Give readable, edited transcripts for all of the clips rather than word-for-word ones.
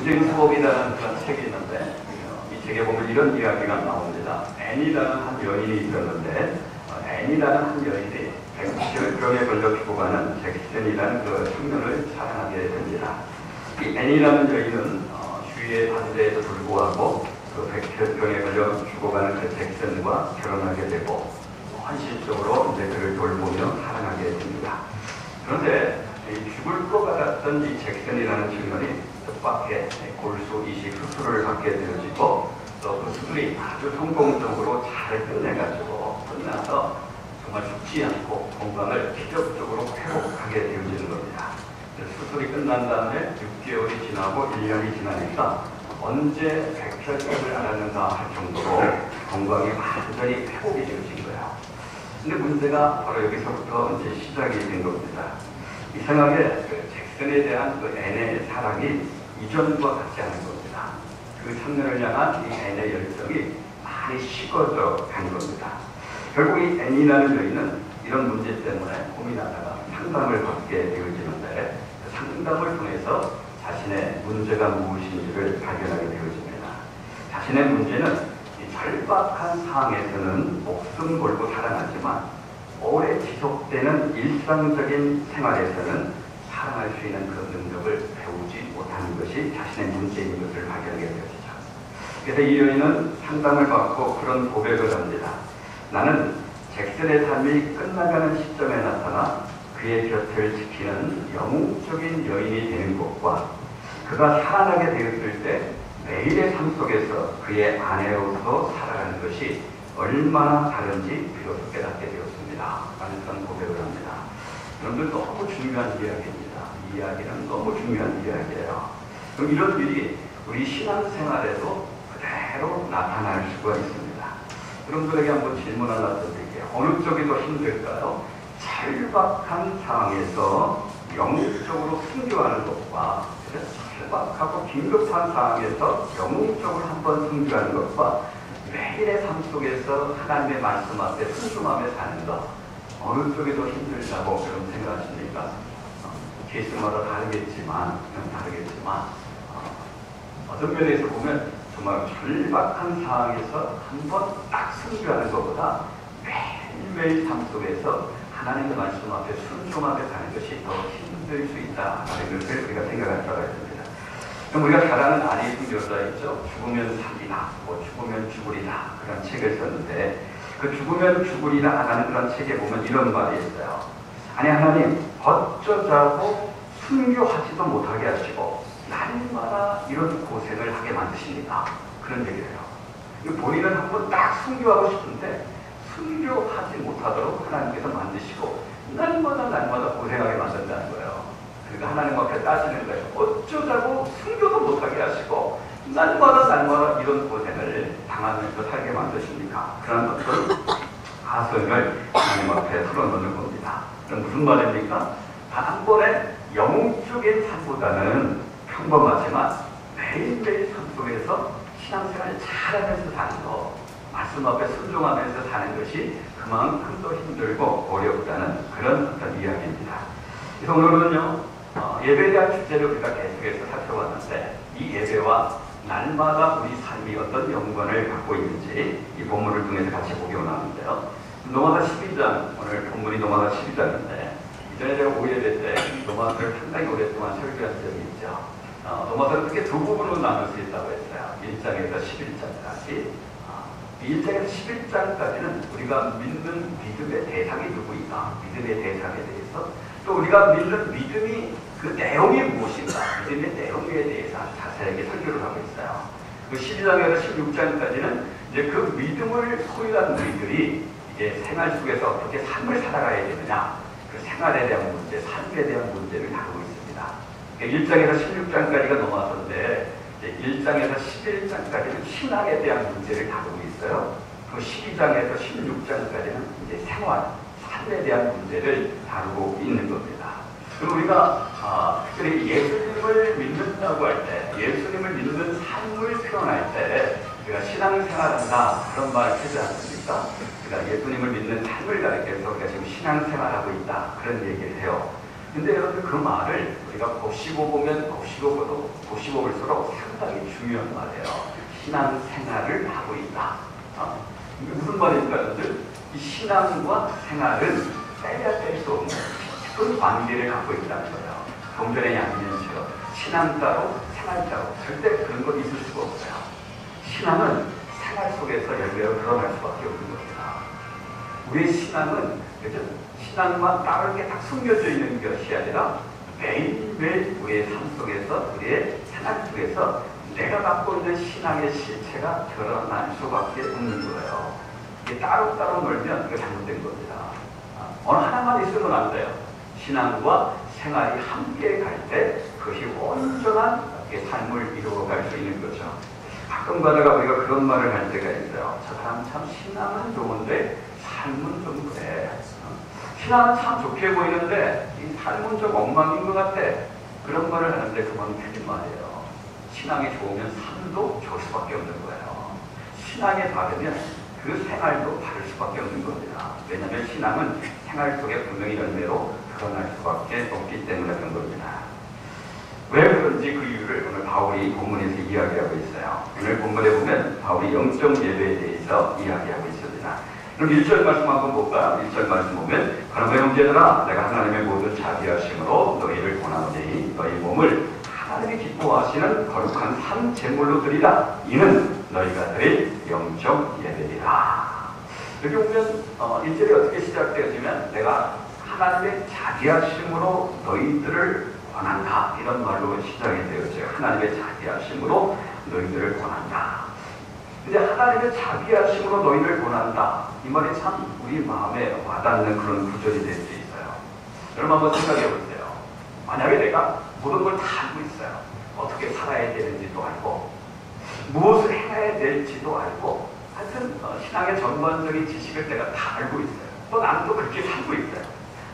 무쟁수법이라는 그런 책이 있는데 이 책에 보면 이런 이야기가 나옵니다. 앤이라는 한 여인이 있었는데 앤이라는 한 여인이 백혈병에 걸려 죽어가는 잭슨이라는 그 청년을 사랑하게 됩니다. 이 앤이라는 여인은 주위의 반대에도 불구하고 그 백혈병에 걸려 죽어가는 그 잭슨과 결혼하게 되고 헌신적으로 이제 그를 돌보며 사랑하게 됩니다. 그런데 죽을 것 같았던 이 잭슨이라는 청년이 뜻밖의 골수 이식 수술을 받게 되어지고 또 그 수술이 아주 성공적으로 잘 끝나서 정말 죽지 않고 건강을 기적적으로 회복하게 되어지는 겁니다. 수술이 끝난 다음에 6개월이 지나고 1년이 지나니까 언제 백혈병을 앓았는가 할 정도로 건강이 완전히 회복이 되어진 거예요. 근데 문제가 바로 여기서부터 이제 시작이 된 겁니다. 이상하게 그 잭슨에 대한 그 앤의 사랑이 이전과 같지 않은 겁니다. 그 청년을 향한 이 앤의 열정이 많이 식어져 간 겁니다. 결국 이 앤이라는 여인은 이런 문제 때문에 고민하다가 상담을 받게 되어지는데 그 상담을 통해서 자신의 문제가 무엇인지를 발견하게 되어집니다. 자신의 문제는 이 절박한 상황에서는 목숨 걸고 살아나지만 오래 지속되는 일상적인 생활에서는 사랑할 수 있는 그런 능력을 배우지 못하는 것이 자신의 문제인 것을 발견하게 되어지죠. 그래서 이 여인은 상담을 받고 그런 고백을 합니다. 나는 잭슨의 삶이 끝나가는 시점에 나타나 그의 곁을 지키는 영웅적인 여인이 되는 것과 그가 살아나게 되었을 때 매일의 삶 속에서 그의 아내로서 살아가는 것이 얼마나 다른지 비로소 깨닫게 되었습니다. 라는 그런 고백을 합니다. 여러분들 너무 중요한 이야기입니다. 이 이야기는 너무 중요한 이야기예요. 그럼 이런 일이 우리 신앙생활에도 그대로 나타날 수가 있습니다. 여러분들에게 한번 질문 하나 드릴게요. 어느 쪽이 더 힘들까요? 절박한 상황에서 영적으로 순교하는 것과 절박하고 긴급한 상황에서 영적으로 한번 순교하는 것과 매일의 삶 속에서 하나님의 말씀 앞에 순종하며 사는 것, 어느 쪽이 더 힘들다고 그런 생각하십니까? 케이스마다 다르겠지만 어떤 면에서 보면 정말 절박한 상황에서 한번 딱 순교하는 것보다 매일매일 삶 속에서 하나님의 말씀 앞에 순종하며 사는 것이 더 힘들 수 있다는 것을 우리가 생각할 필요가 있습니다. 그럼 우리가 잘 아는 안희승 여자 있죠? 죽으면 살리라, 죽으면 죽으리라 그런 책을 썼는데 그 죽으면 죽으리라 라는 그런 책에 보면 이런 말이 있어요. 아니 하나님 어쩌자고 순교하지도 못하게 하시고 날마다 이런 고생을 하게 만드십니까? 그런 얘기를 해요. 본인은 한번 딱 순교하고 싶은데 순교하지 못하도록 하나님께서 만드시고 날마다 고생하게 만든다는 거예요. 그러니까 하나님 앞에 따지는 거예요. 어쩌자고 순교도 못하게 하시고 날마다 이런 고생을 당하면서 살게 만드십니까? 그런 어떤 가설을 하나님 앞에 풀어놓는 겁니다. 그럼 무슨 말입니까? 단 한 번에 영웅적인 삶보다는 평범하지만 매일매일 삶 속에서 신앙생활을 잘하면서 사는 것, 말씀 앞에 순종하면서 사는 것이 그만큼 더 힘들고 어렵다는 그런 어떤 이야기입니다. 그래서 오늘은요, 예배에 대한 주제를 우리가 계속해서 살펴봤는데 이 예배와 날마다 우리 삶이 어떤 연관을 갖고 있는지 이 본문을 통해서 같이 보기 원하는데요. 노마다 12장, 오늘 본문이 노마다 12장인데 이전에 제가 5예배 때 노마다를 상당히 오랫동안 설교한 적이 있죠. 노마다를 크게 두 부분으로 나눌 수 있다고 했어요. 1장에서 11장까지. 1장에서 11장까지는 우리가 믿는 믿음의 대상이 누구인가, 믿음의 대상에 대해서 또 우리가 믿는 믿음이 그 내용이 무엇인가, 믿음의 내용에 대해서 자세하게 설교를 하고 있어요. 그 12장에서 16장까지는 이제 그 믿음을 소유한 우리들이 이제 생활 속에서 어떻게 삶을 살아가야 되느냐, 그 생활에 대한 문제, 삶에 대한 문제를 다루고 있습니다. 1장에서 16장까지가 넘어왔는데 1장에서 11장까지는 신앙에 대한 문제를 다루고 있어요. 그 12장에서 16장까지는 이제 생활, 삶에 대한 문제를 다루고 있는 겁니다. 그리고 우리가 특별히 예수님을 믿는다고 할 때, 예수님을 믿는 삶을 표현할 때 우리가 신앙생활한다 그런 말을 하지 않습니까? 그러니까 예수님을 믿는 삶을 가리켜서 우리가 지금 신앙생활하고 있다 그런 얘기를 해요. 근데 여러분들 그 말을 우리가 곱씹어 보면 곱씹어 볼수록 상당히 중요한 말이에요. 신앙생활을 하고 있다. 이게 무슨 말입니까, 여러분들? 이 신앙과 생활은 빼야 뺄 수 없는 깊은 관계를 갖고 있다는 거예요. 동전의 양면처럼 신앙 따로 생활 따로 절대 그런 건 있을 수가 없어요. 신앙은 생활 속에서 열매로 드러날 수밖에 없는 겁니다. 우리의 신앙은 그죠? 신앙만 따로 이렇게 딱 숨겨져 있는 것이 아니라 매일매일 우리의 삶 속에서 우리의 생활 속에서 내가 갖고 있는 신앙의 실체가 드러날 수밖에 없는 거예요. 이게 따로따로 놀면 이거 잘못된 겁니다. 어느 하나만 있으면 안 돼요. 신앙과 생활이 함께 갈 때 그것이 온전한 삶을 이루어갈 수 있는 거죠. 가끔 가다가 우리가 그런 말을 할 때가 있어요. 저 사람 참 신앙은 좋은데 삶은 좀 그래. 신앙은 참 좋게 보이는데 이 삶은 좀 엉망인 것 같아. 그런 말을 하는데 그건 틀린 말이에요. 신앙이 좋으면 삶도 좋을 수밖에 없는 거예요. 신앙에 바르면 그 생활도 바를 수밖에 없는 겁니다. 왜냐하면 신앙은 생활 속에 분명히 열매로 드러날 수밖에 없기 때문에 그런 겁니다. 왜 그런지 그 이유를 오늘 바울이 본문에서 이야기하고 있어요. 오늘 본문에 보면 바울이 영적 예배에 대해서 이야기하고 있습니다. 그럼 1절 말씀 한번 볼까요? 1절 말씀 보면 그러므로 형제들아 내가 하나님의 모든 자비하심으로 너희를 권하노니 너희 몸을 하나님이 기뻐하시는 거룩한 산 제물로 드리라. 이는 너희가 드릴 영적 예배리라. 여기 보면 1절이 어떻게 시작되어지면 내가 하나님의 자비하심으로 너희들을 권한다. 이런 말로 시작이 되어져요. 하나님의 자비하심으로 너희들을 권한다. 근데 하나님의 자비하심으로 너희를 권한다. 이 말이 참 우리 마음에 와닿는 그런 구절이 될 수 있어요. 여러분 한번 생각해 보세요. 만약에 내가 모든 걸 다 알고 있어요. 어떻게 살아야 되는지도 알고 무엇을 해야 될지도 알고 하여튼 신앙의 전반적인 지식을 내가 다 알고 있어요. 또 나는 또 그렇게 살고 있어요.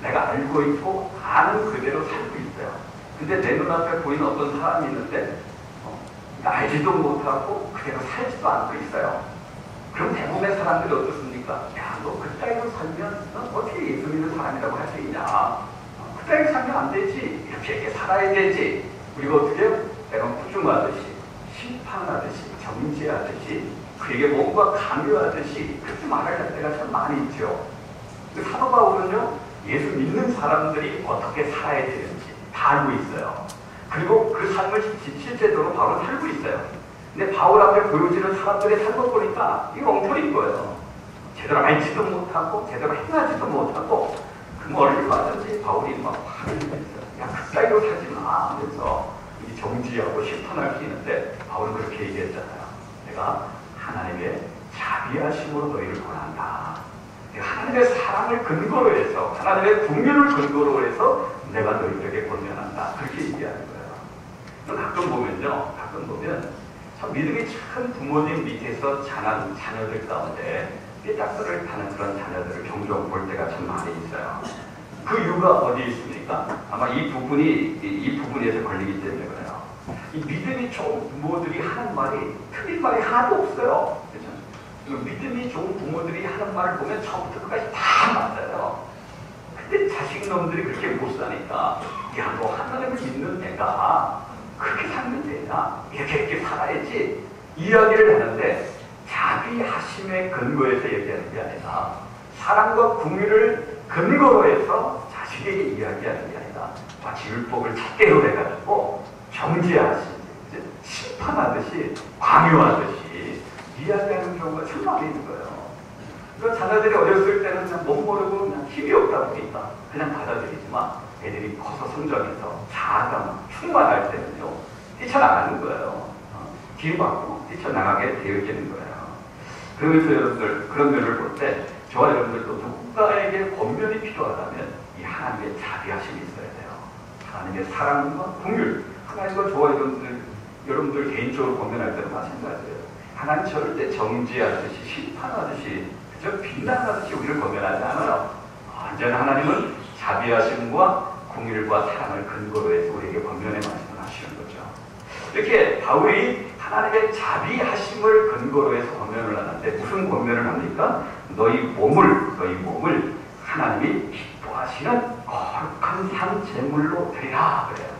내가 알고 있고 아는 그대로 살고 있어요. 근데 내 눈앞에 보이는 어떤 사람이 있는데 알지도 못하고 그대로 살지도 않고 있어요. 그럼 대부분의 사람들이 어떻습니까? 야, 너 그따위로 살면 너 어떻게 예수 믿는 사람이라고 할 수 있냐? 그따위로 살면 안 되지. 이렇게 살아야 되지. 그리고 어떻게 해요? 때론 부중하듯이 심판하듯이 정죄하듯이 그에게 뭔가 강요하듯이 그렇게 말할 때가 참 많이 있죠. 사도 바울은요, 예수 믿는 사람들이 어떻게 살아야 되는지 다 알고 있어요. 그리고 그 삶을 실제적으로 바울은 살고 있어요. 근데 바울 앞에 보여지는 사람들의 삶을 보니까 이거 엉터리인 거예요. 제대로 알지도 못하고 제대로 행하지도 못하고 그 머리를 맞은지 바울이 막 화를 냈어요. 야, 그따위로 살지 마 하면서 정지하고 심판할 수 있는데 바울은 그렇게 얘기했잖아요. 내가 하나님의 자비하심으로 너희를 권한다. 내가 하나님의 사랑을 근거로 해서 하나님의 국면을 근거로 해서 내가 너희들에게 권면한다. 그렇게 얘기하는 거예요. 가끔 보면 참 믿음이 큰 부모님 밑에서 자란 자녀들 가운데 삐딱선을 타는 그런 자녀들을 종종 볼 때가 참 많이 있어요. 그 이유가 어디에 있습니까? 아마 이 부분에서 걸리기 때문에 그래요. 이 믿음이 좋은 부모들이 하는 말이 틀린 말이 하나도 없어요. 그렇죠? 믿음이 좋은 부모들이 하는 말을 보면 처음부터 끝까지 다 맞아요. 근데 자식놈들이 그렇게 못 사니까 야, 너 하나님을 믿는 애가 그렇게 살면 되냐? 이렇게 살아야지. 이야기를 하는데 자비하심의 근거에서 얘기하는 게 아니라 사랑과 궁유를 근거로 해서 자식에게 이야기하는 게 아니라 마치 율법을 잣대로 해가지고 정죄하시지, 심판하듯이 강요하듯이 이야기하는 경우가 참 많이 있는 거예요. 그 자녀들이 어렸을 때는 그냥 못 모르고 그냥 힘이 없다 보니까 그냥 받아들이지만 애들이 커서 성장해서 자아가 충만할 때는요 뛰쳐나가는 거예요. 기회받고 뛰쳐나가게 되어지는 거예요. 그러면서 여러분들 그런 면을 볼 때 저와 여러분들도 누군가에게 권면이 필요하다면 이 하나님의 자비하심이 있어야 돼요. 하나님의 사랑과 긍휼. 하나님과 저와 여러분들 개인적으로 권면할 때는 마찬가지예요. 하나님 절대 정죄하듯이 심판하듯이 그저 비난하듯이 우리를 권면하지 않아요. 언제나 하나님은 자비하심과 긍휼과 사랑을 근거로 해서 우리에게 권면의 말씀을 하시는 거죠. 이렇게 바울이 하나님의 자비하심을 근거로 해서 권면을 하는데 무슨 권면을 합니까? 너희 몸을 하나님이 기뻐하시는 거룩한 산 제물로 드리라 그래요.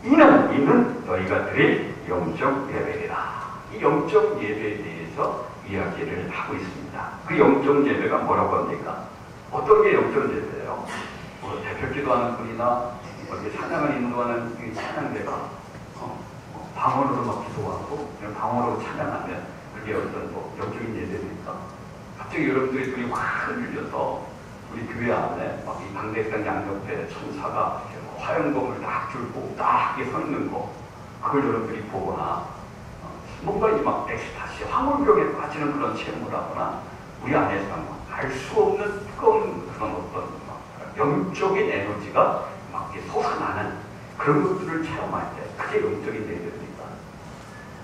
이는 너희가 드릴 영적 예배이라. 이 영적 예배에 대해서 이야기를 하고 있습니다. 그 영적 예배가 뭐라고 합니까? 어떤 게 영적 예배예요? 대표 기도하는 분이나 찬양을 인도하는 그 찬양대가 방언으로 막 기도하고 방언으로 찬양하면 그게 어떤 영적인 예배입니까? 갑자기 여러분들이 눈이 확 흘려서 우리 교회 안에 막 이 방대상 양옆에 천사가 화영검을 딱 들고 딱 서 있는 거, 그걸 여러분들이 보거나 뭔가 이 막 엑스타시, 황홀병에 빠지는 그런 체험을 하거나 우리 안에서 알 수 없는 뜨거운 그런 어떤 영적인 에너지가 막 솟아나는 그런 것들을 체험할 때 그게 영적인 예배입니다.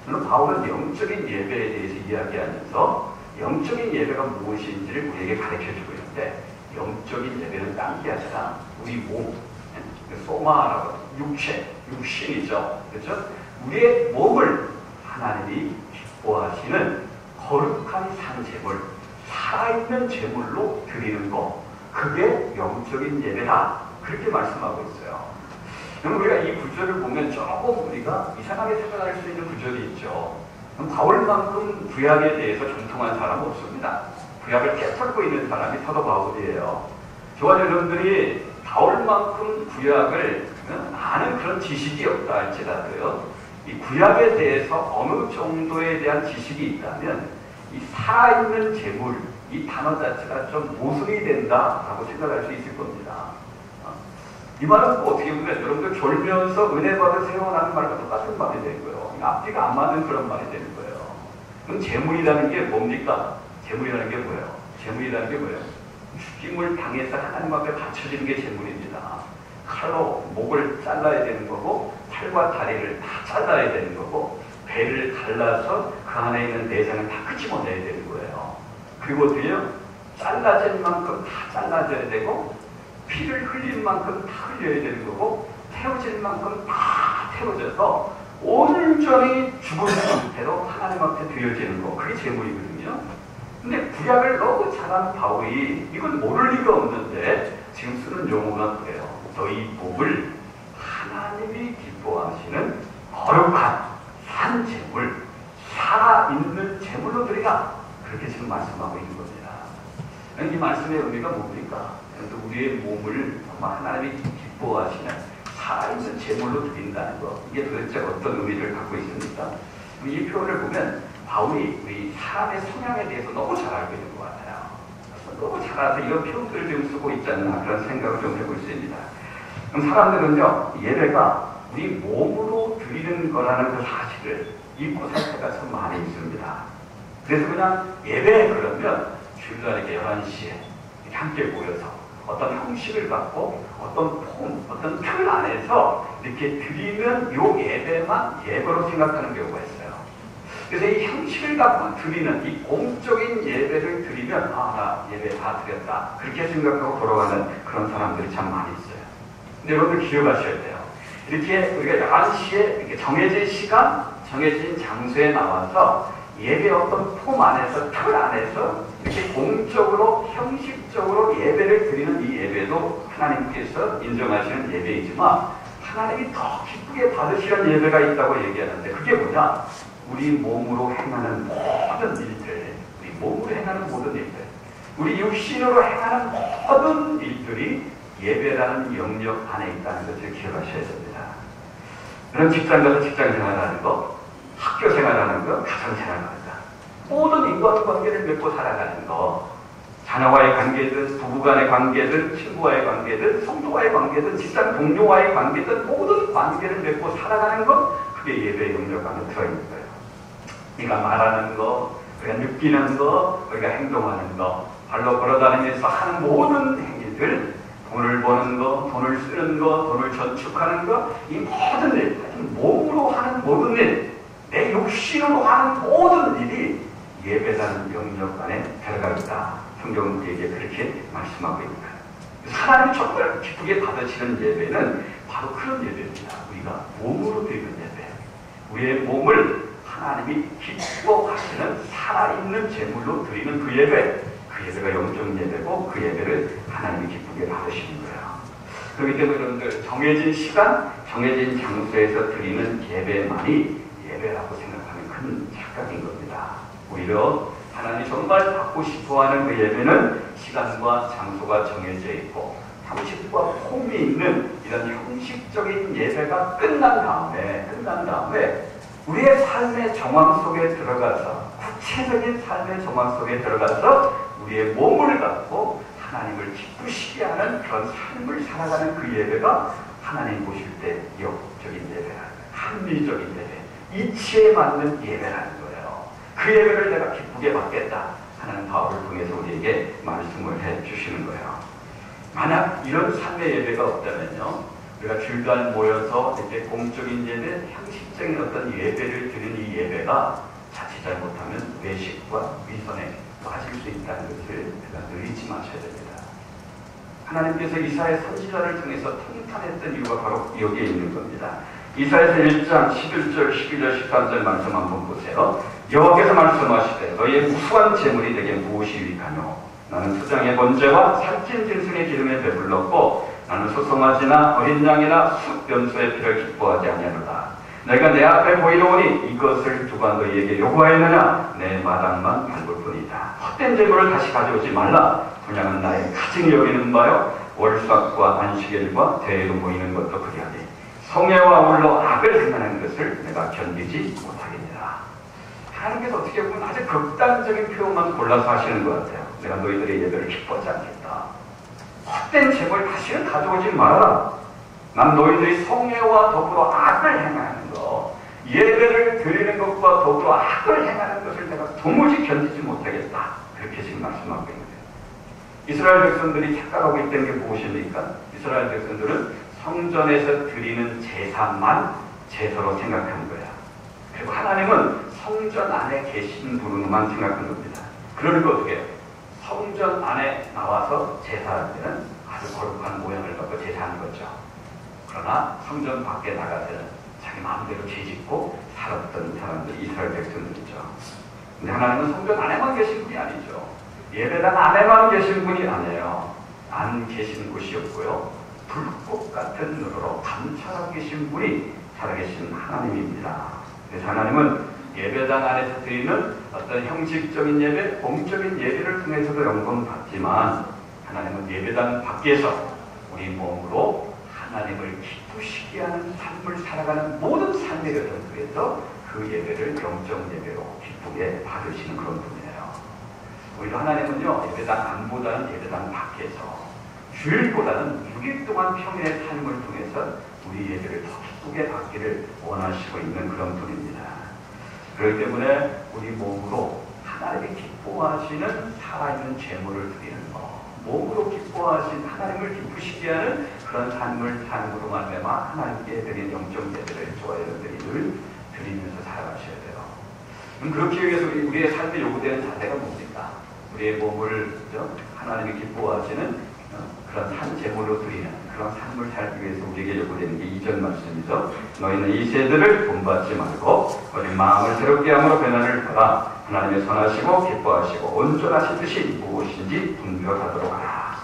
저는 바울은 영적인 예배에 대해서 이야기하면서 영적인 예배가 무엇인지를 우리에게 가르쳐주고 있는데, 영적인 예배는 딴 게 아니라 우리 몸, 소마라고 육신이죠. 그렇죠? 우리의 몸을 하나님이 기뻐하시는 거룩한 산제물, 살아있는 제물로 드리는 것, 그게 영적인 예배다. 그렇게 말씀하고 있어요. 그럼 우리가 이 구절을 보면 조금 우리가 이상하게 생각할 수 있는 구절이 있죠. 그럼 바울만큼 구약에 대해서 정통한 사람은 없습니다. 구약을 깨닫고 있는 사람이 사도 바울이에요. 저와 여러분들이 바울만큼 구약을 아는 그런 지식이 없다 할지라도요, 이 구약에 대해서 어느 정도에 대한 지식이 있다면 이 살아있는 제물, 이 단어 자체가 좀 모순이 된다라고 생각할 수 있을 겁니다. 이 말은 뭐 어떻게 보면 여러분들 졸면서 은혜 받으세요라는 말과 똑같은 말이 되는 거예요. 앞뒤가 안 맞는 그런 말이 되는 거예요. 그럼 제물이라는 게 뭡니까? 제물이라는 게 뭐예요? 제물이라는 게 뭐예요? 죽임을 당해서 하나님 앞에 바쳐지는 게 제물입니다. 칼로 목을 잘라야 되는 거고, 팔과 다리를 다 잘라야 되는 거고, 배를 갈라서 그 안에 있는 내장을 다 끄집어내야 되는 거예요. 그리고 어떻게요? 잘라진 만큼 다 잘라져야 되고, 피를 흘린 만큼 다 흘려야 되는 거고, 태워질 만큼 다 태워져서 온전히 죽은 상태로 하나님 앞에 드려지는 거, 그게 제물이거든요. 근데 구약을 너무 잘하는 바울이 이건 모를 리가 없는데 지금 쓰는 용어가 그래요. 너희 몸을 하나님이 기뻐하시는 거룩한 산 제물, 살아있는 제물로 드리라. 그렇게 지금 말씀하고 있는 겁니다. 이 말씀의 의미가 뭡니까? 우리의 몸을 정말 하나님이 기뻐하시는 살아있는 제물로 드린다는 것, 이게 도대체 어떤 의미를 갖고 있습니까? 이 표현을 보면 바울이 우리 사람의 성향에 대해서 너무 잘 알고 있는 것 같아요. 너무 잘 알아서 이런 표현들을 좀 쓰고 있지 않나, 그런 생각을 좀 해볼 수 있습니다. 그럼 사람들은요, 예배가 우리 몸으로 드리는 거라는 그 사실을 잊고 살 때가 참 많이 있습니다. 그래서 그냥 예배 그러면 주일날 이렇게 11시에 함께 모여서 어떤 형식을 갖고 어떤 폼, 어떤 틀 안에서 이렇게 드리는 요 예배만 예배로 생각하는 경우가 있어요. 그래서 이 형식을 갖고 드리는 이 공적인 예배를 드리면 나 예배 다 드렸다, 그렇게 생각하고 돌아가는 그런 사람들이 참 많이 있어요. 근데 여러분들 기억하셔야 돼요. 이렇게 우리가 11시에 이렇게 정해진 시간, 정해진 장소에 나와서 예배 어떤 폼 안에서, 틀 안에서 이렇게 공적으로, 형식적으로 예배를 드리는 이 예배도 하나님께서 인정하시는 예배이지만 하나님이 더 기쁘게 받으시는 예배가 있다고 얘기하는데, 그게 뭐냐? 우리 몸으로 행하는 모든 일들, 우리 몸으로 행하는 모든 일들, 우리 육신으로 행하는 모든 일들이 예배라는 영역 안에 있다는 것을 기억하셔야 됩니다. 그런 직장 가서 직장 생활하는 거, 학교 생활하는 거, 가정 생활하는 거, 모든 인간관계를 맺고 살아가는 거, 자녀와의 관계든, 부부간의 관계든, 친구와의 관계든, 성도와의 관계든, 직장 동료와의 관계든, 모든 관계를 맺고 살아가는 것, 그게 예배의 영역 안에 들어있는 거예요. 우리가 말하는 거, 우리가 느끼는 거, 우리가 행동하는 거, 발로 걸어다니면서 하는 모든 행위들, 돈을 버는 거, 돈을 쓰는 거, 돈을 저축하는 거, 이 모든 일, 몸으로 하는 모든 일, 내 육신으로 하는 모든 일이 예배라는 영역 안에 들어가 있다. 성경은 우리에게 그렇게 말씀하고 있습니다. 하나님이 정말 기쁘게 받으시는 예배는 바로 그런 예배입니다. 우리가 몸으로 드리는 예배, 우리의 몸을 하나님이 기뻐하시는 살아있는 제물로 드리는 그 예배, 그 예배가 영적 예배고 그 예배를 하나님이 기쁘게 받으시는 거예요. 그렇기 때문에 여러분들 정해진 시간, 정해진 장소에서 드리는 예배만이 예배라고 생각하는 큰 착각인 겁니다. 오히려 하나님이 정말 받고 싶어하는 그 예배는 시간과 장소가 정해져 있고 형식과 폼이 있는 이런 형식적인 예배가 끝난 다음에 우리의 삶의 정황 속에 들어가서 구체적인 삶의 정황 속에 들어가서 우리의 몸을 갖고 하나님을 기쁘시게 하는 그런 삶을 살아가는 그 예배가 하나님 보실 때 영적인 예배라는 거예요. 합리적인 예배, 이치에 맞는 예배라는 거예요. 그 예배를 내가 기쁘게 받겠다 하나는 바울을 통해서 우리에게 말씀을 해주시는 거예요. 만약 이런 삶의 예배가 없다면요, 우리가 주일날 모여서 이제 공적인 예배, 형식적인 어떤 예배를 드리는 이 예배가 자칫 잘못하면 외식과 위선에 빠질 수 있다는 것을 우리가 늘 잊지 마셔야 됩니다. 하나님께서 이사야 선지자를 통해서 통탄했던 이유가 바로 여기에 있는 겁니다. 이사야서 1장 11절, 12절, 13절 말씀 한번 보세요. 여호와께서 말씀하시되 너희의 무수한 재물이 내게 무엇이 유익하뇨? 나는 수장의 번제와 살찐 짐승의 기름에 배불렀고 나는 소송아지나 어린 양이나 숫변소의 피를 기뻐하지 아니하노라. 내가 내 앞에 보이러 오니 이것을 누가 너희에게 요구하였느냐? 내 마당만 밟을 뿐이다. 헛된 재물을 다시 가져오지 말라. 분양은 나의 가증히 여기는 바요 월삭과 안식일과 대회로 모이는 것도 그리하니 성애와 울로 악을 행하는 것을 내가 견디지 못하겠느라. 하나님께서 어떻게 보면 아주 극단적인 표현만 골라서 하시는 것 같아요. 내가 너희들의 예배를 기뻐하지 않겠다. 헛된 재물 다시는 가져오지 말아라. 난 너희들이 성애와 더불어 악을 행하는 것, 예배를 드리는 것과 더불어 악을 행하는 것을 내가 도무지 견디지 못하겠다. 그렇게 지금 말씀하고 있는 거예요. 이스라엘 백성들이 착각하고 있던 게 무엇입니까? 이스라엘 백성들은 성전에서 드리는 제사만 제사로 생각하는 거야. 그리고 하나님은 성전 안에 계신 분으로만 생각하는 겁니다. 그러니까 어떻게 해요? 성전 안에 나와서 제사할 때는 아주 거룩한 모양을 갖고 제사하는 거죠. 그러나 성전 밖에 나갈 때는 자기 마음대로 죄짓고 살았던 사람들이 이스라엘 백성들이죠. 근데 하나님은 성전 안에만 계신 분이 아니죠. 예배당 안에만 계신 분이 아니에요. 안 계신 곳이 없고요. 불꽃 같은 눈으로 감찰하고 계신 분이 살아계신 하나님입니다. 그래서 하나님은 예배당 안에서 드리는 어떤 형식적인 예배, 공적인 예배를 통해서도 영광을 받지만 하나님은 예배당 밖에서 우리 몸으로 하나님을 기쁘시게 하는 삶을 살아가는 모든 삶의 여정 속에서 그 예배를 영적 예배로 기쁘게 받으시는 그런 분이에요. 오히려 하나님은요, 예배당 안보다는 예배당 밖에서 주일보다는 6일 동안 평일의 삶을 통해서 우리 예배를 더 기쁘게 받기를 원하시고 있는 그런 분입니다. 그렇기 때문에 우리 몸으로 하나님이 기뻐하시는 살아있는 제물을 드리는 것, 몸으로 기뻐하신 하나님을 기쁘시게 하는 그런 삶을 삶으로 말미암아 하나님께 드린 영적 예배를 저와 여러분들이 늘 드리면서 살아가셔야 돼요. 그렇기 위해서 우리의 삶에 요구되는 자세가 뭡니까? 우리의 몸을 하나님이 기뻐하시는 그런 산 제물로 드리는 그런 삶을 살기 위해서 우리에게 요구되는 게 2절 말씀이죠. 너희는 이 세대를 본받지 말고 우리 마음을 새롭게 함으로 변화를 받아 하나님의 선하시고 기뻐하시고 온전하신 뜻이 무엇인지 분별하도록 하라.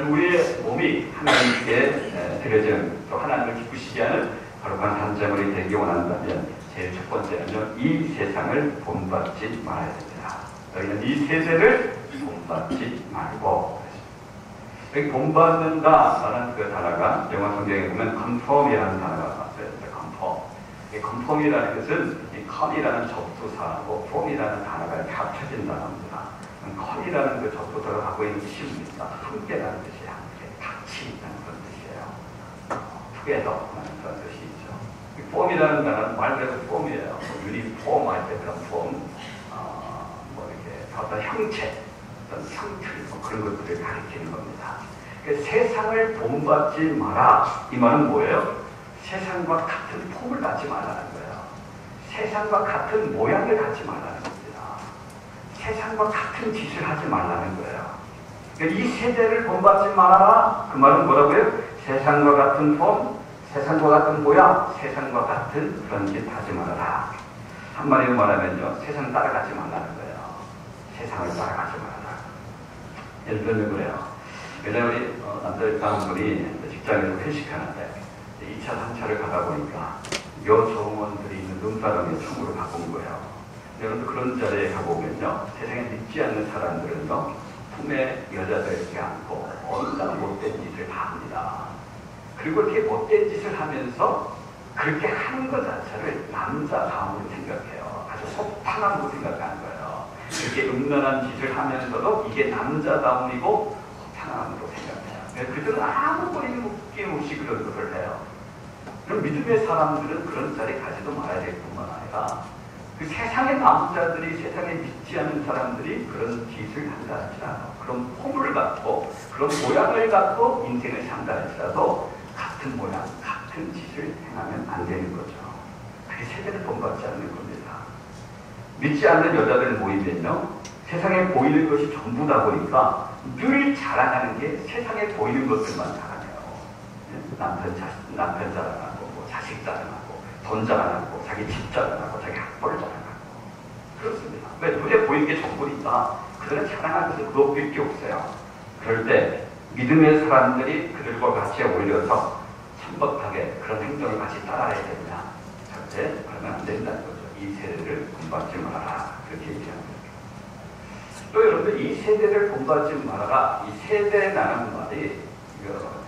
우리의 몸이 하나님께 드려지는 또 하나님을 기쁘시게 하는 거룩한 산제물이 되기 원한다면 제일 첫 번째는요, 이 세상을 본받지 말아야 됩니다. 너희는 이 세대를 본받지 말고. 여기 본받는다라는 그 단어가 영어 성경에 보면 conform이라는 단어가 나왔어요. conform이라는 것은 이 con이라는 접두사하고 form이라는 단어가 이렇게 합쳐진 단어입니다. con이라는 그 접두사가 갖고 있는 뜻이 뭡니까? 함께라는 뜻이에요. 함께, 같이 있다는 그런 뜻이에요. together라는 그런 뜻이 있죠. form이라는 단어는 말 그대로 form이에요. 유니폼 할 때 그런 form, 뭐 이렇게 어떤 형체, 어떤 형틀, 뭐 그런 것들을 가리키는 겁니다. 그러니까 세상을 본받지 마라. 이 말은 뭐예요? 세상과 같은 폼을 갖지 말라는 거예요. 세상과 같은 모양을 갖지 말라는 겁니다. 세상과 같은 짓을 하지 말라는 거예요. 그러니까 이 세대를 본받지 말아라. 그 말은 뭐라고요? 세상과 같은 폼, 세상과 같은 모양, 세상과 같은 그런 짓 하지 말아라. 한마디로 말하면요, 세상 따라가지 말라는 거예요. 세상을 따라가지 말아라. 예를 들면 그래요. 예전에 우리 남자 한 분이 직장에서 회식하는데 2차, 3차를 가다 보니까 여정원들이 있는 눈사람의 총으로 바꾼 거예요. 여러분도 그런 자리에 가보면요, 세상에 믿지 않는 사람들은요, 품에 여자들이 않고 온갖 못된 짓을 다 합니다. 그리고 이렇게 못된 짓을 하면서 그렇게 하는 것 자체를 남자다움으로 생각해요. 아주 속탄함으로 생각하는 거예요. 이렇게 음란한 짓을 하면서도 이게 남자다움이고 속탄함으로 생각해요. 그들은 아무 거리낌 없이 그런 것을 해요. 그럼 믿음의 사람들은 그런 자리에 가지도 말아야 될 뿐만 아니라 그 세상의 남자들이, 세상에 믿지 않는 사람들이 그런 짓을 한다 할지라도, 그런 폼을 갖고 그런 모양을 갖고 인생을 산다 할지라도 같은 모양, 같은 짓을 행하면 안 되는 거죠. 그게 세대를 본받지 않는 겁니다. 믿지 않는 여자들 모이면요, 세상에 보이는 것이 전부다 보니까 늘 자랑하는 게 세상에 보이는 것들만 자랑해요. 남편 자랑하고, 뭐 자식 자랑하고, 돈 자랑하고, 자기 집 자랑하고, 자기 학벌 자랑하고. 그렇습니다. 왜? 눈에 보이는 게 전부니까 그들은 자랑할 것은 그것밖에 없어요. 그럴 때 믿음의 사람들이 그들과 같이 어울려서 천박하게 그런 행동을 같이 따라야 되느냐? 절대 그러면 안 된다는 거죠. 이 세대를 본받지 말아라. 그렇게 얘기합니다. 또 여러분들, 이 세대를 본받지 말아라. 이 세대라는 말이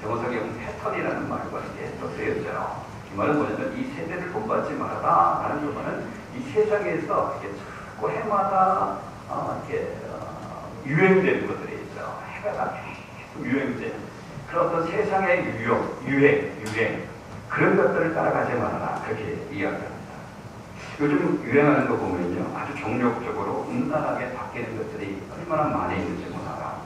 정호석의 패턴이라는 말과 이렇게 또 쓰여져요. 이 말은 뭐냐면, 이 세대를 본받지 말아라 라는 말은 이 세상에서 이렇게 자꾸 해마다 이렇게 유행되는 것들이 있죠. 해마다 계속 유행되는 그런 어떤 세상의 유행 그런 것들을 따라가지 말아라. 그렇게 이야기합니다. 요즘 유행하는 거 보면요, 아주 정력적으로 음란하게 바뀌는 것들이 얼마나 많이 있는지 몰라요.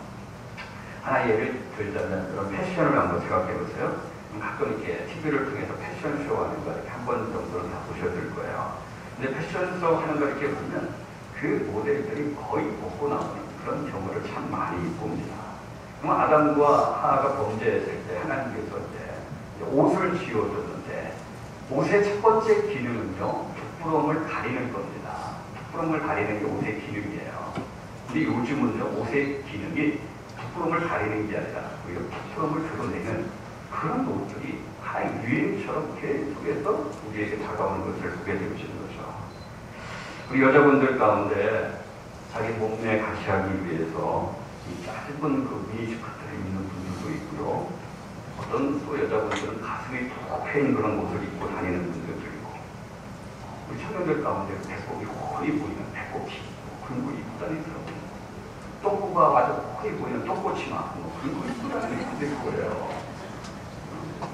하나 예를 들자면 그런 패션을 한번 생각해 보세요. 가끔 이렇게 TV를 통해서 패션쇼 하는 거 이렇게 한 번 정도는 다 보셨을 거예요. 근데 패션쇼 하는 거 이렇게 보면 그 모델들이 거의 벗고 나오는 그런 경우를 참 많이 봅니다. 아담과 하와가 범죄했을 때 하나님께서 이제 옷을 지어줬는데, 옷의 첫 번째 기능은요, 부끄러움을 가리는 겁니다. 부끄러움을 가리는 게 옷의 기능이에요. 근데 요즘은요, 옷의 기능이 부끄러움을 가리는 게 아니라 오히려 부끄러움을 드러내는 그런 옷들이 하나의 유행처럼 계속해서 우리에게 다가오는 것을 보게 되시는 거죠. 우리 여자분들 가운데 자기 몸매 가시하기 위해서 이 짧은 그 미니스커트를 입는 분들도 있고요. 어떤 또 여자분들은 가슴이 푹 패인 그런 옷을 입고 다니는 분들도 있고, 우리 청년들 가운데 배꼽이 훤히 보이는 배꼽 티, 그런 거 입고 다니더라고요. 똥꼬가 아주 훤히 보이는 똥꼬치마, 그런 거 입고 다니는 분들이 있고요.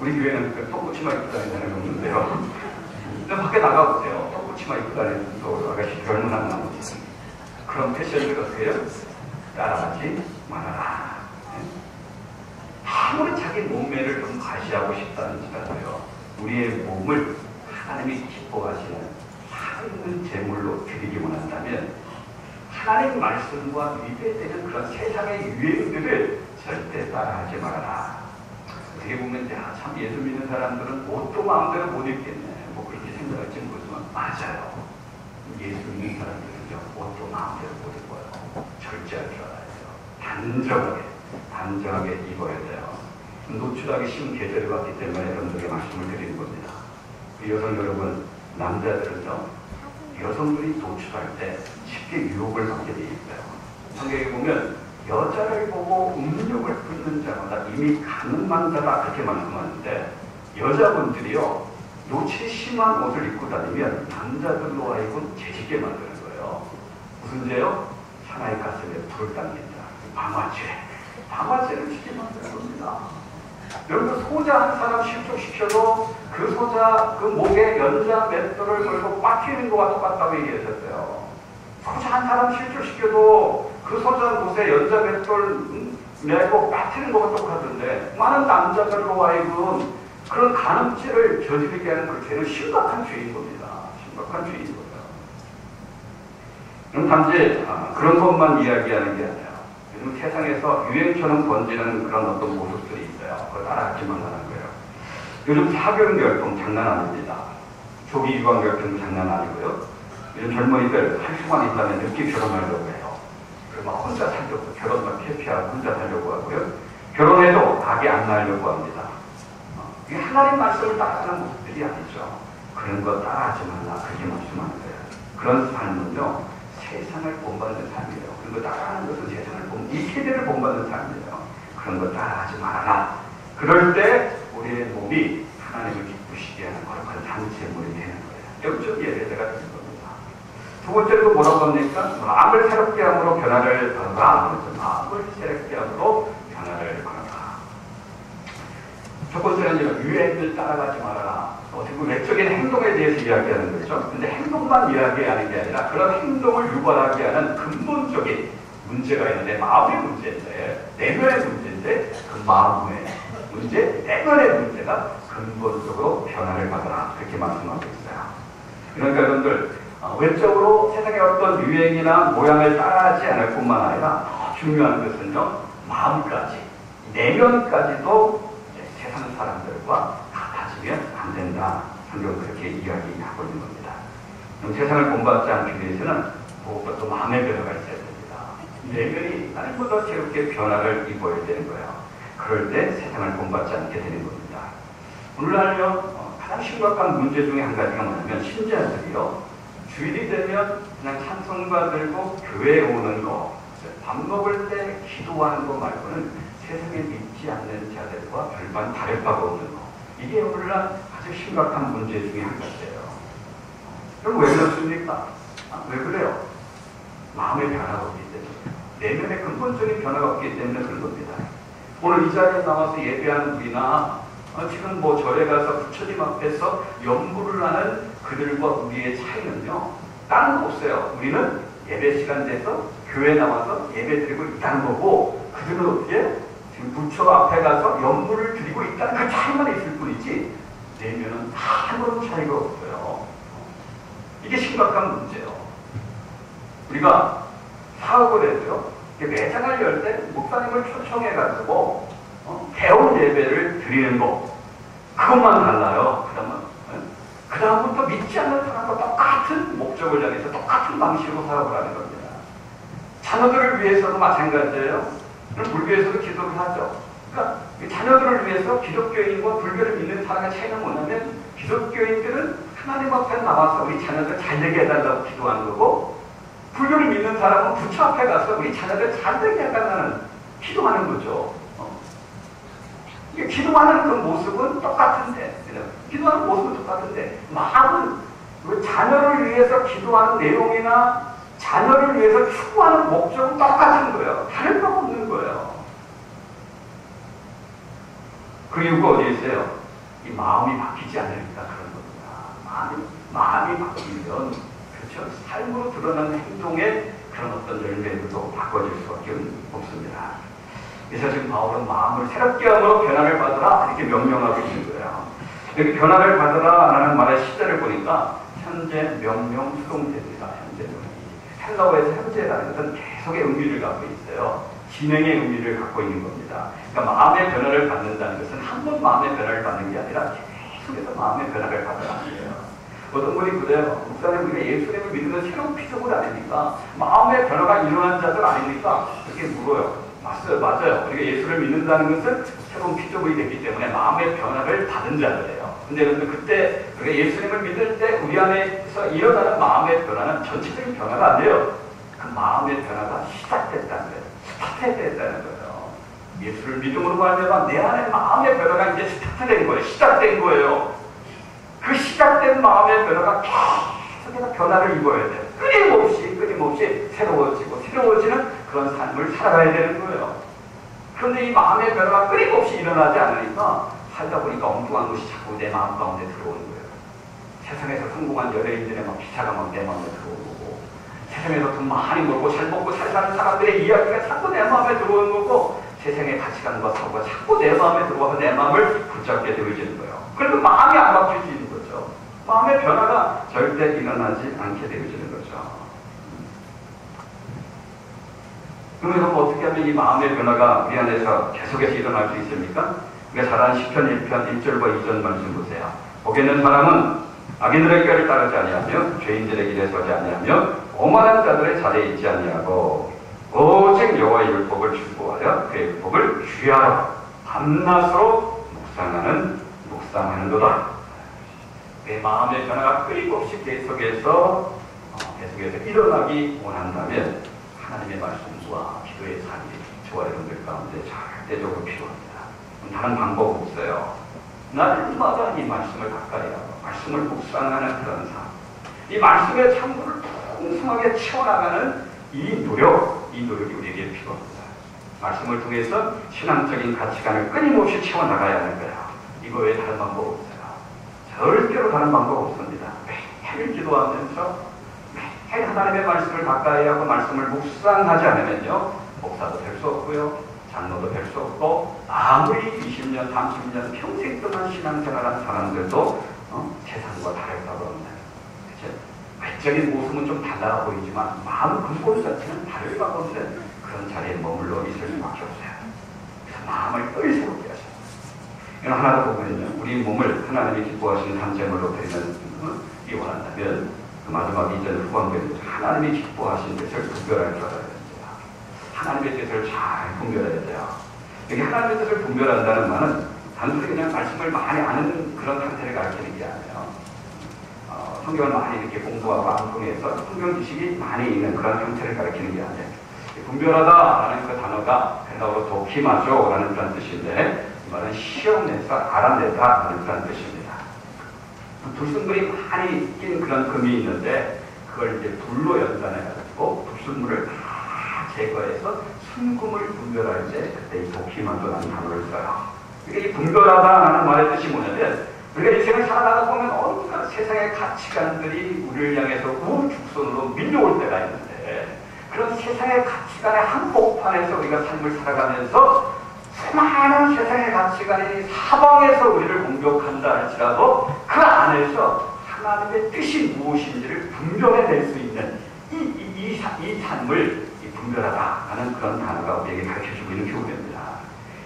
우리 교회는 그 똥꼬치마 입고 다니는 사람이 없는데요. 근데 밖에 나가보세요. 똥꼬치마 입고 다니는 또 아가씨 젊은 한 나머지 그런 패션들 어떻게 해요? 따라가지 말아라. 아무리 자기 몸매를 좀 과시하고 싶다는지라도요, 우리의 몸을 하나님이 기뻐하시는 살아있는 제물로 드리기 원한다면 하나님 말씀과 위배되는 그런 세상의 유행들을 절대 따라하지 말아라. 어떻게 보면 참 예수 믿는 사람들은 옷도 마음대로 못 입겠네, 뭐 그렇게 생각할지 모르지만 맞아요. 예수 믿는 사람들은요, 옷도 마음대로 못 입어요. 절제할 줄 알아야 돼요. 단정하게 입어야 돼요. 노출하기 쉬운 계절이 왔기 때문에 여러분들에게 말씀을 드리는 겁니다. 여성 여러분, 남자들은요, 여성들이 노출할 때 쉽게 유혹을 받게 되어 있어요. 성경에 보면 여자를 보고 음욕을 품는 자마다 이미 가늠한 자다, 그렇게 말씀하는데, 여자분들이요, 노출이 심한 옷을 입고 다니면 남자들로 하여금 재짓게 만드는 거예요. 무슨 죄요? 사나이 가슴에 불을 당긴다. 방화죄를 지게 만드는 겁니다. 여러분, 소자 한 사람 실족시켜도 그 소자 그 목에 연자 맷돌을 걸고 꽉히는 거와 똑같다고 얘기하셨어요. 소자 한 사람 실족시켜도 그 소자 곳에 연자 맷돌 메고 꽉히는 거와 똑같은데, 많은 남자들로 하여금 그런 간음죄를 저지르게 하는 그 죄는 심각한 죄인 겁니다. 심각한 죄인 거예요. 그럼 단지 그런 것만 이야기하는 게 아니라 요즘 세상에서 유행처럼 번지는 그런 어떤 모습들이 있어요. 그걸 따라하지 말라는 거예요. 요즘 사교육열풍 장난 아닙니다. 조기 유아열풍 장난 아니고요. 요즘 젊은이들 할 수만 있다면 늦게 결혼하려고 해요. 그리고 막 혼자 살려고, 결혼만 피하고 혼자 살려고 하고요. 결혼해도 아기 안 낳으려고 합니다. 이게 하나님 말씀을 따라가는 모습들이 아니죠. 그런 거 따라하지 말라 그렇게 말씀하는 거예요. 그런 삶은요 세상을 본받는 삶이에요. 그런 거 따라하는 것은 이 세대를 본받는 삶이에요. 그런 거 따라하지 말아라. 그럴 때 우리의 몸이 하나님을 기쁘시게 하는 거룩한 단체물이 되는 거예요. 영적 예배가 되는 겁니다. 두 번째로 뭐라고 합니까? 마음을 새롭게 함으로 변화를 받아라. 마음을 새롭게 함으로 변화를 받아라. 첫 번째는 유행을 따라가지 말아라. 어떻게 보면 외적인 행동에 대해서 이야기하는 거죠. 근데 행동만 이야기하는 게 아니라 그런 행동을 유발하게 하는 근본적인 문제가 있는데 마음의 문제인데 내면의 문제인데 그 마음의 문제, 내면의 문제가 근본적으로 변화를 받아라. 그렇게 말씀하고 있어요. 그러니까 여러분들 외적으로 세상의 어떤 유행이나 모양을 따라하지 않을 뿐만 아니라 더 중요한 것은요 마음까지, 내면까지도 세상 사람들과 같아지면 안 된다. 성경은 그렇게 이야기하고 있는 겁니다. 그럼 세상을 본받지 않기 위해서는 무엇보다 마음의 변화가 있어야 됩니다. 내면이 하나님보다 새롭게 변화를 입어야 되는 거예요. 그럴 때 세상을 본받지 않게 되는 겁니다. 오늘날요 가장 심각한 문제 중에 한 가지가 뭐냐면 신자들이요 주일이 되면 그냥 찬송가 들고 교회에 오는 거, 밥 먹을 때 기도하는 거 말고는 세상에 믿지 않는 자들과 별반 다를 바가 없는 거. 이게 오늘날 아주 심각한 문제 중에 한 가지예요. 그럼 왜 그렇습니까? 왜 그래요? 마음의 변화가 없기 때문에. 내면의 근본적인 변화가 없기 때문에 그런 겁니다. 오늘 이 자리에 나와서 예배하는 우리나 지금 뭐 절에 가서 부처님 앞에서 연부를 하는 그들과 우리의 차이는요 다른 거 없어요. 우리는 예배 시간 돼서 교회 나와서 예배 드리고 있다는 거고 그들은 어떻게 지금 부처 앞에 가서 연부를 드리고 있다는 그 차이만 있을 뿐이지 내면은 아무런 차이가 없어요. 이게 심각한 문제예요. 우리가 사업을 해도요 매장을 열 때 목사님을 초청해가지고 개원 예배를 드리는 거 그것만 달라요. 그 다음부터 믿지 않는 사람과 똑같은 목적을 향해서 똑같은 방식으로 사업을 하는 겁니다. 자녀들을 위해서도 마찬가지예요. 불교에서도 기도를 하죠. 그러니까 자녀들을 위해서 기독교인과 불교를 믿는 사람의 차이는 뭐냐면 기독교인들은 하나님 앞에 나와서 우리 자녀들 잘 되게 해달라고 기도하는 거고 불교를 믿는 사람은 부처 앞에 가서 우리 자녀들 잘 되게 해달라는 기도하는 거죠. 기도하는 그 모습은 똑같은데, 기도하는 모습은 똑같은데, 마음은 그 자녀를 위해서 기도하는 내용이나 자녀를 위해서 추구하는 목적은 똑같은 거예요. 다른 거 없는 거예요. 그 이유가 어디에 있어요? 이 마음이 바뀌지 않으니까 그런 겁니다. 마음이 바뀌면, 그렇죠. 삶으로 드러나는 행동의 그런 어떤 열매들도 바꿔질 수밖에 없습니다. 그래서 지금 바울은 마음을 새롭게 함으로 변화를 받으라 이렇게 명령하고 있는 거예요. 여기 변화를 받으라 라는 말의 시제를 보니까 현재 명령 수동태입니다. 현재 명령. 헬라어에서 현재라는 것은 계속의 의미를 갖고 있어요. 진행의 의미를 갖고 있는 겁니다. 그러니까 마음의 변화를 받는다는 것은 한 번 마음의 변화를 받는 게 아니라 계속해서 마음의 변화를 받으라는 거예요. 어떤 분이 그래요. 목사님 우리가 예수님을 믿으면 새로운 피조물 아닙니까? 마음의 변화가 일어난 자들 아닙니까? 이렇게 물어요. 맞아요. 우리가 예수를 믿는다는 것은 새로운 피조물이 됐기 때문에 마음의 변화를 받은 자들이에요. 근데 여러분 그때 우리가 예수님을 믿을 때 우리 안에서 일어나는 마음의 변화는 전체적인 변화가 아니에요. 그 마음의 변화가 시작됐다는 거예요. 스타트됐다는 거예요. 예수를 믿음으로 말미암아 내 안에 마음의 변화가 이제 스타트된 거예요. 시작된 거예요. 그 시작된 마음의 변화가 계속해서 변화를 입어야 돼요. 끊임없이 새로워지는 그런 삶을 살아가야 되는 거예요. 그런데 이 마음의 변화가 끊임없이 일어나지 않으니까 살다 보니까 엉뚱한 것이 자꾸 내 마음 가운데 들어오는 거예요. 세상에서 성공한 연예인들의 기사가 내 마음에 들어오는 거고 세상에서 돈 많이 벌고 잘 먹고 잘 사는 사람들의 이야기가 자꾸 내 마음에 들어오는 거고 세상의 가치관과 사고가 자꾸 내 마음에 들어와서 내 마음을 붙잡게 되어지는 거예요. 그래도 마음이 안 바뀌어지는 거죠. 마음의 변화가 절대 일어나지 않게 되어지는 거죠. 그러면 어떻게 하면 이 마음의 변화가 우리 안에서 계속해서 일어날 수 있습니까? 우리가 잘 아는 시편 1편 1절과 2절 말씀 보세요. 복이 있는 사람은 악인들의 꾀를 따르지 아니하며 죄인들의 길에 서지 아니하며 오만한 자들의 자리에 있지 아니하고 오직 여호와의 율법을 준구하여 그의 율법을 주야로 밤낮으로 묵상하는 묵상하는도다. 내 마음의 변화가 끊임없이 계속해서 일어나기 원한다면 하나님의 말씀과 기도의 삶이 저와 여러분들 가운데 절대적으로 필요합니다. 다른 방법 없어요. 날마다 이 말씀을 가까이 하고 말씀을 묵상하는 그런 삶, 이 말씀의 창고를 풍성하게 채워나가는 이 노력이 우리에게 필요합니다. 말씀을 통해서 신앙적인 가치관을 끊임없이 채워나가야 하는 거예요. 이거 외에 다른 방법 없어요. 절대로 다른 방법 없습니다. 매일 기도하면서 매일 하나님의 말씀을 가까이 하고 말씀을 묵상하지 않으면요, 목사도 될 수 없고요, 장로도 될 수 없고, 아무리 20년, 30년 평생 동안 신앙생활한 사람들도 세상과 다를 바가 없는, 그렇죠? 외적인 모습은 좀 달라 보이지만 마음 근본 자체는 다를 바가 없는 그런 자리에 머물러 있을 수밖에 없어요. 그래서 마음을 의스럽게 하셔요. 이건 하나 더 보면요, 우리 몸을 하나님이 기뻐하시는 단제물로 드리는 이 원한다면 그 마지막 2절 후반부에 하나님이 기뻐하시는 뜻을 분별할 줄 알아야 됩니다. 하나님의 뜻을 잘 분별해야 돼요. 여기 하나님의 뜻을 분별한다는 말은 단순히 그냥 말씀을 많이 아는 그런 상태를 가르치는 게 아니에요. 성경을 많이 이렇게 공부하고 암송해서 성경 지식이 많이 있는 그런 상태를 가르치는 게 아니에요. 분별하다라는 그 단어가 헬라어로 도키마조라는 그런 뜻인데, 이 말은 시험내서 알아내다라는 그런 뜻입니다. 불순물이 많이 낀 그런 금이 있는데 그걸 이제 불로 연단해가지고 불순물을 다 제거해서 순금을 분별할 때 그때 이 도키마조라는 단어를 써요. 이게 분별하다라는 말의 뜻이 뭐냐면, 우리가 인생을 살아가다 보면 온갖 세상의 가치관들이 우리를 향해서 우후죽순으로 밀려올 때가 있는데, 그런 세상의 가치관의 한복판에서 우리가 삶을 살아가면서 수많은 세상의 가치관이 사방에서 우리를 공격한다 할지라도 그 안에서 하나님의 뜻이 무엇인지를 분별해낼 수 있는 이 삶을 분별하다라는 그런 단어가 우리에게 가르쳐주고 있는 교훈입니다.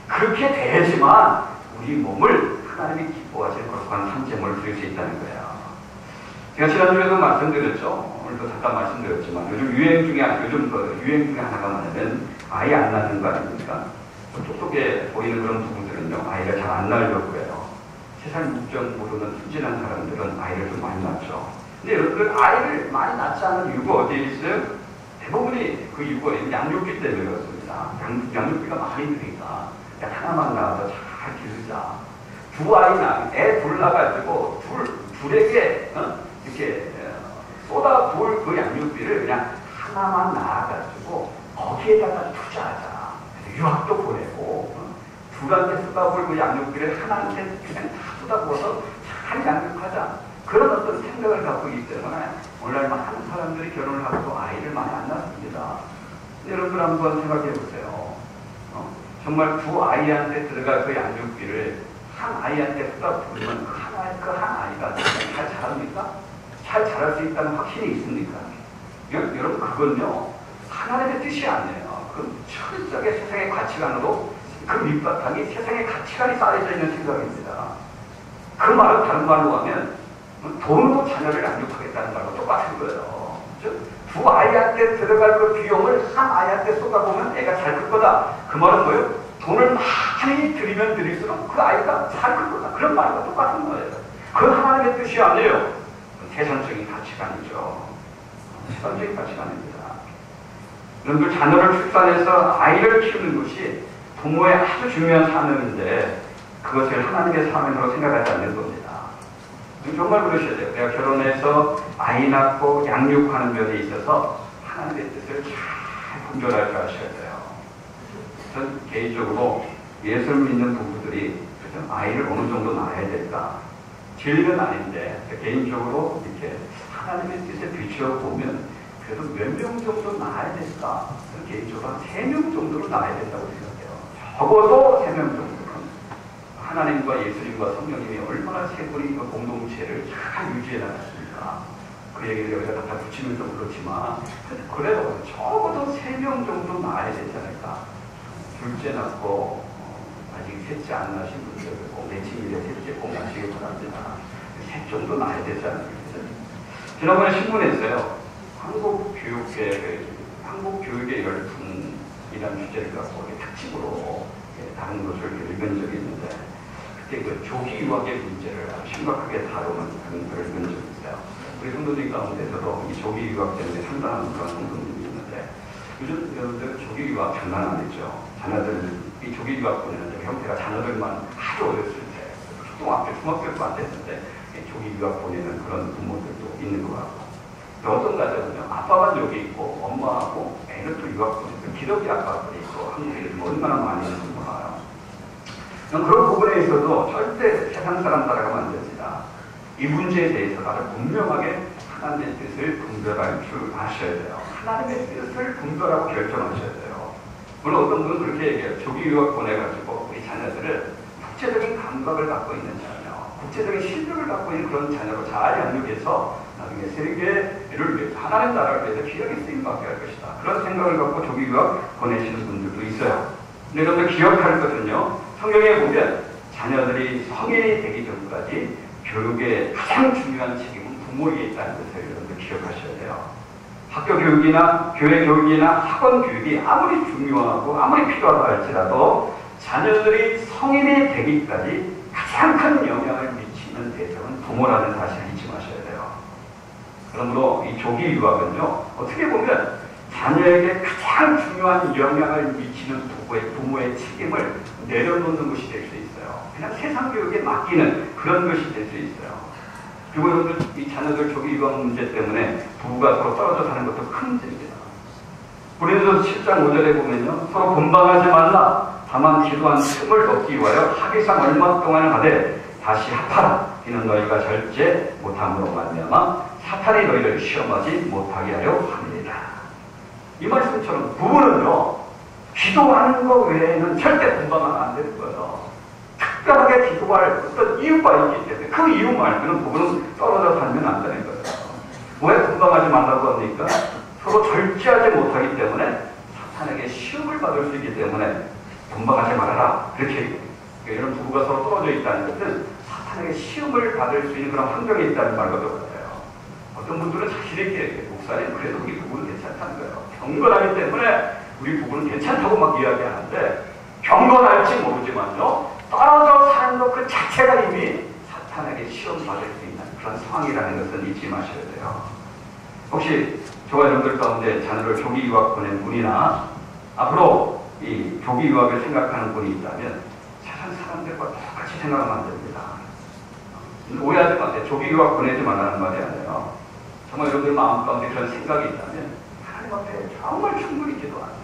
그렇게 되지만 우리 몸을 하나님이 기뻐하시는 거룩한 산재물을 드릴 수 있다는 거예요. 제가 지난주에도 말씀드렸죠. 오늘도 잠깐 말씀드렸지만 요즘 유행 중에 하나가 뭐냐면 아이 안 낳는 거 아닙니까? 똑똑해 보이는 그런 부부들은요, 아이가 잘 안 낳으려고 해요. 세상 물정 모르는 순진한 사람들은 아이를 좀 많이 낳죠. 근데 여러분들 아이를 많이 낳지 않은 이유가 어디에 있어요? 대부분이 그 이유가 양육비 때문에 그렇습니다. 양육비가 많이 드니까 하나만 낳아서 잘 기르자. 두 아이 애 둘 낳아가지고 둘에게 이렇게 쏟아부을 그 양육비를 그냥 하나만 낳아가지고 거기에다가 투자하자. 유학도 보내고 둘한테 쏟아부을 그 양육비를 하나한테 그냥 다 쏟아부어서 잘 양육하자. 그런 어떤 생각을 갖고 있기 때문에 오늘날 많은 사람들이 결혼을 하고도 아이를 많이 안 낳습니다. 여러분들 한번 생각해 보세요. 정말 두 아이한테 들어갈 그 양육비를 한 아이한테 쏟아부으면 그 한 아이가 잘 자랍니까? 잘 자랄 수 있다는 확신이 있습니까? 여러분, 그건요, 하나님의 뜻이 아니에요. 그 철저하게 세상의 가치관으로 그 밑바탕이 세상의 가치관이 쌓여져 있는 생각입니다. 그 말은 다른 말로 하면 돈으로 자녀를 양육하겠다는 말과 똑같은 거예요. 두 아이한테 들어갈 그 비용을 한 아이한테 쏟아보면 애가 잘 클 거다. 그 말은 뭐예요? 돈을 많이 들이면 들일수록 그 아이가 잘 클 거다. 그런 말과 똑같은 거예요. 그건 하나님의 뜻이 아니에요. 세상적인 가치관이죠. 세상적인 가치관입니다. 여러분들 자녀를 출산해서 아이를 키우는 것이 부모의 아주 중요한 사명인데 그것을 하나님의 사명으로 생각하지 않는 겁니다. 정말 그러셔야 돼요. 내가 결혼해서 아이 낳고 양육하는 면에 있어서 하나님의 뜻을 잘 분별할 줄 아셔야 돼요. 전 개인적으로 예수를 믿는 부부들이 아이를 어느 정도 낳아야 될까? 진리는 아닌데 개인적으로 이렇게 하나님의 뜻에 비춰보면 그래도 몇 명 정도 낳아야 될까? 개인적으로 한 3명 정도로 낳아야 된다고 생각해요. 적어도 3명 정도는 하나님과 예수님과 성령님이 얼마나 세 분이 그 공동체를 잘 유지해 나갔습니까? 그 얘기를 여기다 갖다 붙이면 좀 그렇지만 그래도 적어도 3명 정도 낳아야 되지 않을까? 둘째 낳고 아직 셋째 안 낳으신 분들 꼭 내친일에 셋째 꼭 낳으시기 바랍니다. 셋 정도 낳아야 되지 않을까? 지난번에 신문에서요. 한국교육의 열풍이라는 주제를 갖고 특집으로 다른 것을 읽은 적이 있는데 특히 그 조기 유학의 문제를 아주 심각하게 다루는 그런 글을 읽은 적이 있어요. 우리 성도님 가운데서도 이 조기 유학 때문에 상당한 그런 성도님이 있는데 요즘 여러분들 조기 유학 장난 아니죠. 자녀들 이 조기 유학 보내는 형태가 자녀들만 아주 어렸을 때 초등학교, 중학교도 안 됐는데 조기 유학 보내는 그런 부모들도 있는 것 같고 또 어떤 가정은요 아빠만 여기 있고 엄마하고 애는 또 유학 보내는 기러기 아빠들이 있고 한국에 요즘 얼마나 많이 있는지 몰라요. 그런 부분에 있어도 절대 세상 사람 따라가면 안 됩니다. 이 문제에 대해서 아주 분명하게 하나님의 뜻을 분별할 줄 아셔야 돼요. 하나님의 뜻을 분별하고 결정하셔야 돼요. 물론 어떤 분은 그렇게 얘기해요. 조기 유학 보내가지고 우리 자녀들을 국제적인 감각을 갖고 있는 자녀, 국제적인 실력을 갖고 있는 그런 자녀로 잘 양육해서 나중에 세계를 위해서 하나님 나라를 위해서 귀하게 쓰임받게 할 것이다. 그런 생각을 갖고 조기 유학 보내시는 분들도 있어요. 근데 여러분들 기억할 것은요. 성경에 보면 자녀들이 성인이 되기 전까지 교육의 가장 중요한 책임은 부모에게 있다는 것을 여러분들 기억하셔야 돼요. 학교 교육이나 교회 교육이나 학원 교육이 아무리 중요하고 아무리 필요하다 할지라도 자녀들이 성인이 되기까지 가장 큰 영향을 미치는 대상은 부모라는 사실을 잊지 마셔야 돼요. 그러므로 이 조기 유학은요, 어떻게 보면 자녀에게 가장 중요한 영향을 미치는 부모의 책임을 내려놓는 것이 될 수 있어요. 그냥 세상 교육에 맡기는 그런 것이 될 수 있어요. 그리고 여러분들 이 자녀들 조기 유학 문제 때문에 부부가 서로 떨어져 사는 것도 큰 문제입니다. 고린도서 7장 5절에 보면요, 서로 분방하지 말라. 다만 기도한 틈을 얻기 위하여 합의상 얼마 동안을 하되 다시 합하라. 이는 너희가 절제 못함으로 말미암아 사탄이 너희를 시험하지 못하게 하려 함이니라. 이 말씀처럼 부부는요, 기도하는 것 외에는 절대 분방하면 안 되는 거예요. 특별하게 기도할 어떤 이유가 있기 때문에 그 이유 말고는 부부는 떨어져 살면 안 되는 거예요. 왜 분방하지 말라고 합니까? 서로 절제하지 못하기 때문에 사탄에게 시험을 받을 수 있기 때문에 분방하지 말아라. 그렇게 이런 부부가 서로 떨어져 있다는 것은 사탄에게 시험을 받을 수 있는 그런 환경에 있다는 말과 똑같아요. 어떤 분들은 자신에게 목사님 그래도 우리 부부는 괜찮다는 거예요. 경건하기 때문에 우리 부부는 괜찮다고 막 이야기하는데 경건할지 모르지만요, 떨어져 사는 것 그 자체가 이미 사탄에게 시험받을 수 있는 그런 상황이라는 것은 잊지 마셔야 돼요. 혹시 저와 여러분들 가운데 자녀를 조기 유학 보낸 분이나 앞으로 이 조기 유학을 생각하는 분이 있다면 세상 사람들과 똑같이 생각하면 안 됩니다. 오해하지 마세요. 조기 유학 보내지 말라는 말이 아니에요. 정말 여러분들 마음 가운데 그런 생각이 있다면 하나님 앞에 정말 충분히 기도하세요.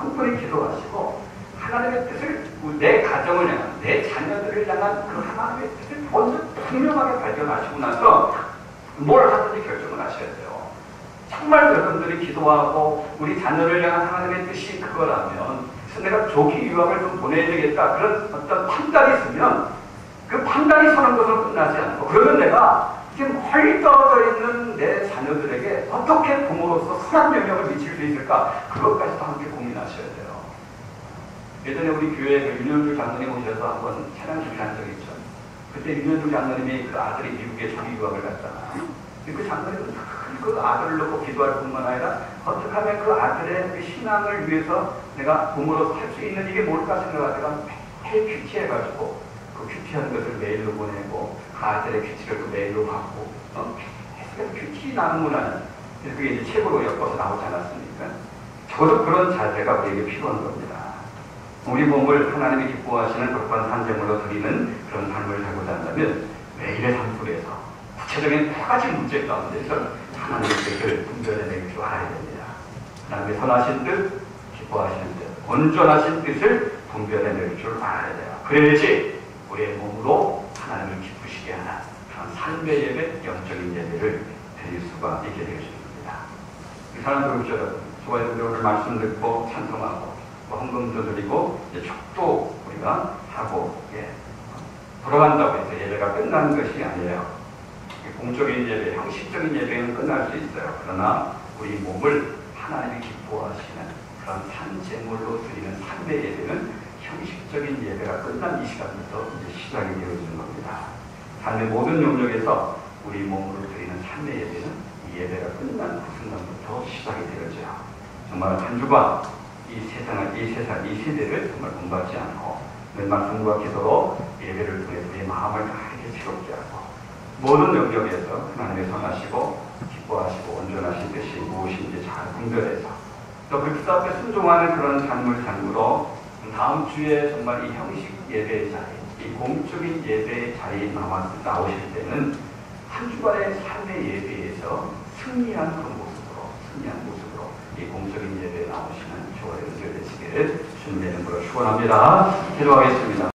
충분히 기도하시고 하나님의 뜻을 내 가정을 향한, 내 자녀들을 향한 그 하나님의 뜻을 먼저 분명하게 발견하시고 나서 뭘 하든지 결정을 하셔야 돼요. 정말 여러분들이 기도하고 우리 자녀를 향한 하나님의 뜻이 그거라면 내가 조기 유학을 좀 보내야 되겠다 그런 어떤 판단이 있으면 그 판단이 서는 것으로 끝나지 않고 그러면 내가 지금 멀리 떨어져 있는 내 자녀들에게 어떻게 부모로서 선한 영향을 미칠 수 있을까 그것까지도 함께 고민하셔야 돼요. 예전에 우리 교회에 윤현주 장로님 오셔서 한번 찬양 준비한 적이 있죠. 그때 윤현주 장로님이 그 아들이 미국에 조기 유학을 갔잖아요. 그 장로님은 그 아들을 놓고 기도할 뿐만 아니라 어떻게 하면 그 아들의 그 신앙을 위해서 내가 부모로서 할 수 있는 이게 뭘까 생각하다가 매일 큐티해가지고 그 큐티하는 것을 메일로 보내고 그 아들의 큐티를 또 메일로 받고 계속해서 큐티 나누는 그게 이제 책으로 엮어서 나오지 않았습니까? 저도 그런 자세가 우리에게 필요한 겁니다. 우리 몸을 하나님이 기뻐하시는 거룩한 산제물로 드리는 그런 삶을 살고자 한다면 매일의 삶 속에서 구체적인 두 가지 문제 가운데서 하나님의 뜻을 분별해낼 줄 알아야 됩니다. 하나님의 선하신 뜻, 기뻐하시는 뜻, 온전하신 뜻을 분별해낼 줄 알아야 돼요. 그래야지 우리의 몸으로 하나님을 기쁘시게 하는 그런 삶의 예배, 영적인 예배를 드릴 수가 있게 되겠습니다. 이 사람들 여러분, 좋아요. 오늘 말씀 듣고 찬송하고 헌금도 드리고 이제 축도 우리가 하고 돌아간다고 해서 예배가 끝나는 것이 아니에요. 공적인 예배, 형식적인 예배는 끝날 수 있어요. 그러나 우리 몸을 하나님이 기뻐하시는 그런 산제물로 드리는 삶의 예배는 형식적인 예배가 끝난 이 시간부터 이제 시작이 되어지는 겁니다. 삶의 모든 영역에서 우리 몸으로 드리는 삶의 예배는 이 예배가 끝난 그 순간부터 시작이 되어져요. 정말 한 주간 이 세대를 정말 본받지 않고 말씀과 기도로 예배를 통해 우리의 마음을 가게 새롭게 하고 모든 영역에서 하나님의 선하시고 기뻐하시고 온전하신 뜻이 무엇인지 잘 분별해서 또 그 뜻 앞에 순종하는 그런 삶으로 다음 주에 정말 이 형식 예배의 자리, 이 공적인 예배의 자리에 나오실 때는 한 주간의 삶의 예배에서 승리한 그런 모습으로 이 공적인 예배에 나오시는 주의 은혜 되시기를 주님의 이름으로 축원합니다. 기도하겠습니다.